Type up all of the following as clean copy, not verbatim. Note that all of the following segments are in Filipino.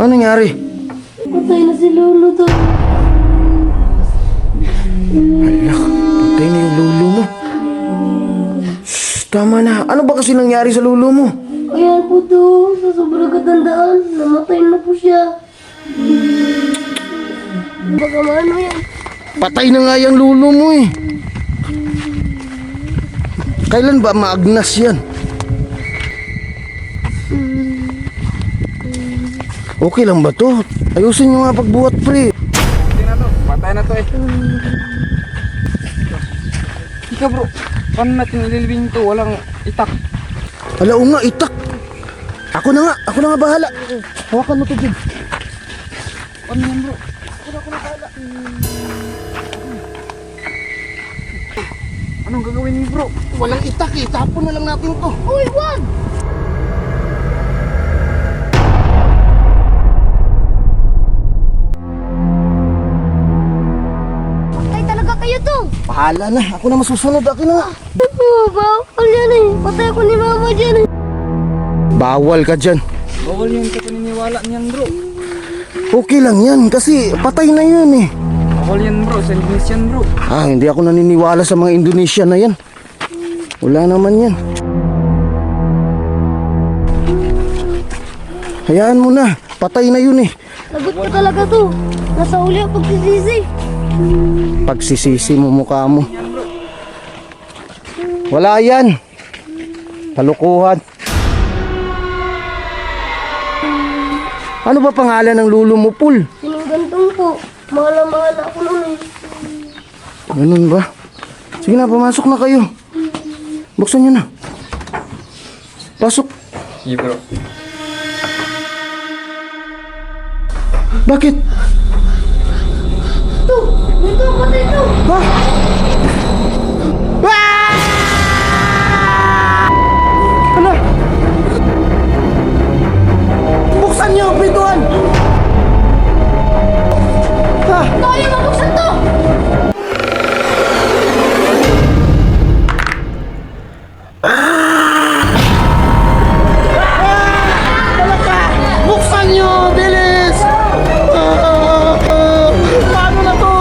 Ano nangyari? Patay na si Lolo to. Hala, patay na yung lolo mo. Shh, tama na. Ano ba kasi nangyari sa lolo mo? Ayan po to, sa sobrang katandaan, namatay na po siya. Baka maano yan. Patay na nga yung lolo mo eh. Kailan ba maagnas yan? Okay lang ba to? Ayusin nyo nga pagbuhat, pre. Hindi na to, patay na to eh. Ikaw bro, paano natin ililibing to? Walang itak. Hala, o nga, itak. Ako na nga bahala. Hawakan mo to, Jib. Paano yan bro? Anong gagawin niyo bro? Walang itak eh. Tapon na lang natin to. Uy, wag! Patay talaga kayo to. Bahala na. Ako na masusunod. Akin na nga. Bawal yan eh. Patay ako ni mama dyan eh. Bawal ka dyan. Bawal yun sa paniniwala niyan bro. Okay lang yan. Kasi patay na yun eh. Bawal yan bro, sa Indonesian bro. Ah, hindi ako naniniwala sa mga Indonesia na yan. Wala naman yan. Hayaan mo na. Patay na yun eh. Lagot ko talaga to. Nasa uli ang pagsisisi. Pagsisisi mo mukha mo. Wala yan. Kalukuhan. Ano ba pangalan ng lulo mo, Pul? Sinunggantong po. Mahal na mahal ako nun eh. Ganun ba? Sige na, pumasok na kayo. Buksan nyo na. Pasok. Sige bro. Bakit? Ito! Dito! Patay ito! Ha? Ano? Buksan nyo, pintuan! Ha? Tayo mabuksan to! Buksan nyo! Bilis! Paano na to?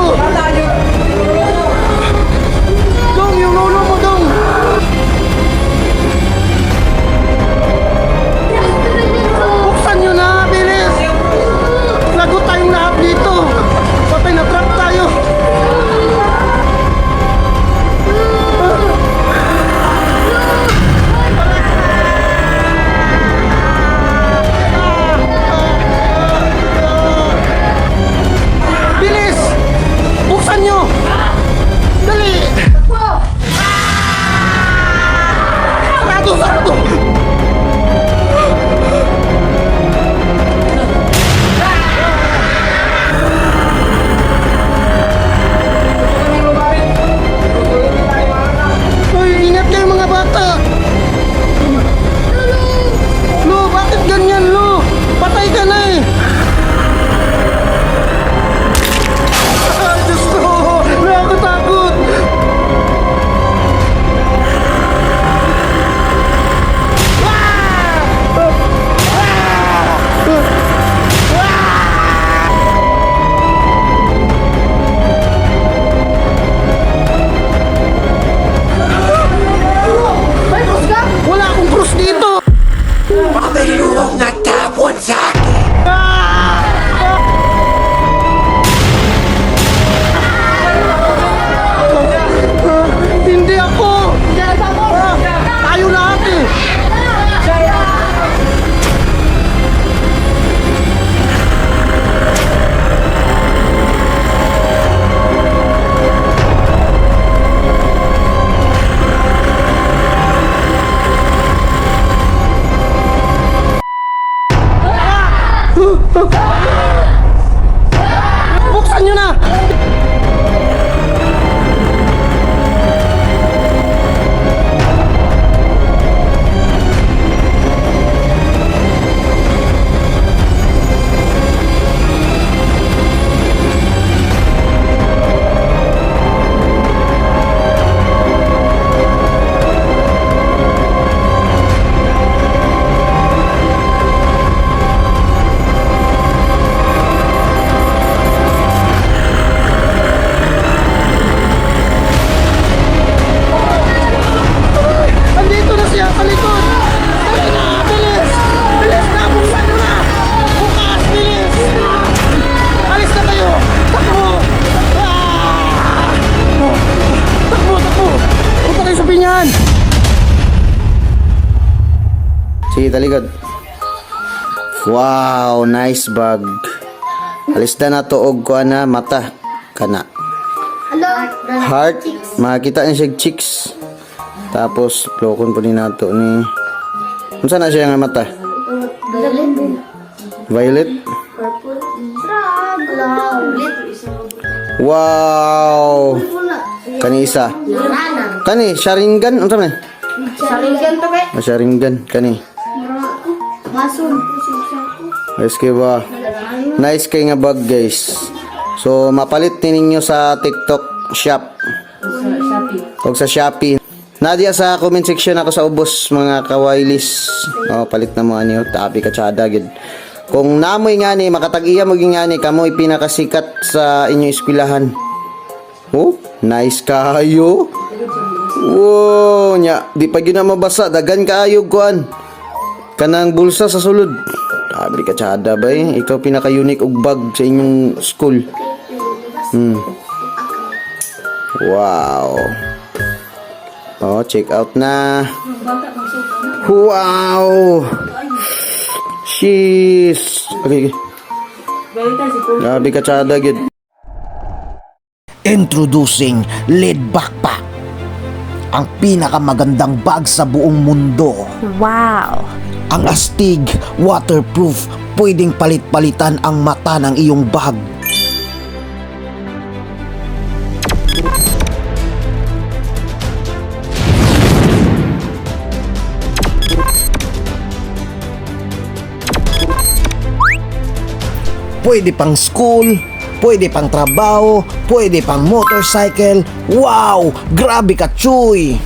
Sige, talikod. Wow, nice bag. Alis na to og kuan na mata. Kana. Hello? Heart. Makita niya siya chicks. Tapos, lokon po din nato ni... Unsa na siya nga mata? Violet? Purple. Violet. Wow! Kani isa. Rana. Kani, Sharingan. Unsa man? Saringan to kay. Sharingan. Kani. Masun. Nice kay ba? Nice kay nga bag guys. So, mapalit din ninyo sa TikTok shop. O sa Shopee. Nadia sa comment section ako sa ubos mga kawailis. Oh, palit na mo ani tapi ka tsada gid. Kung namoy nga ni makatag-iya mo nga ni kamoy pinakasikat sa inyong eskwelahan. Oh, nice kayo. Wow, nya di pa gyud na mabasa dagan kaayo kuan. Kanang bulsa sa sulod. Abi ka tsada ba eh? Ikaw pinaka-unique og bag sa inyong school. Wow. Oh, check out na. Wow. Sheesh. Okay. Grabe ka tsada gid. Introducing Lid Backpack, ang pinakamagandang bag sa buong mundo. Wow! Ang astig, waterproof, pwedeng palit-palitan ang mata ng iyong bag. Pwede pang school, pwede pang trabaho, pwede pang motorcycle. Wow! Grabe ka, Chuy!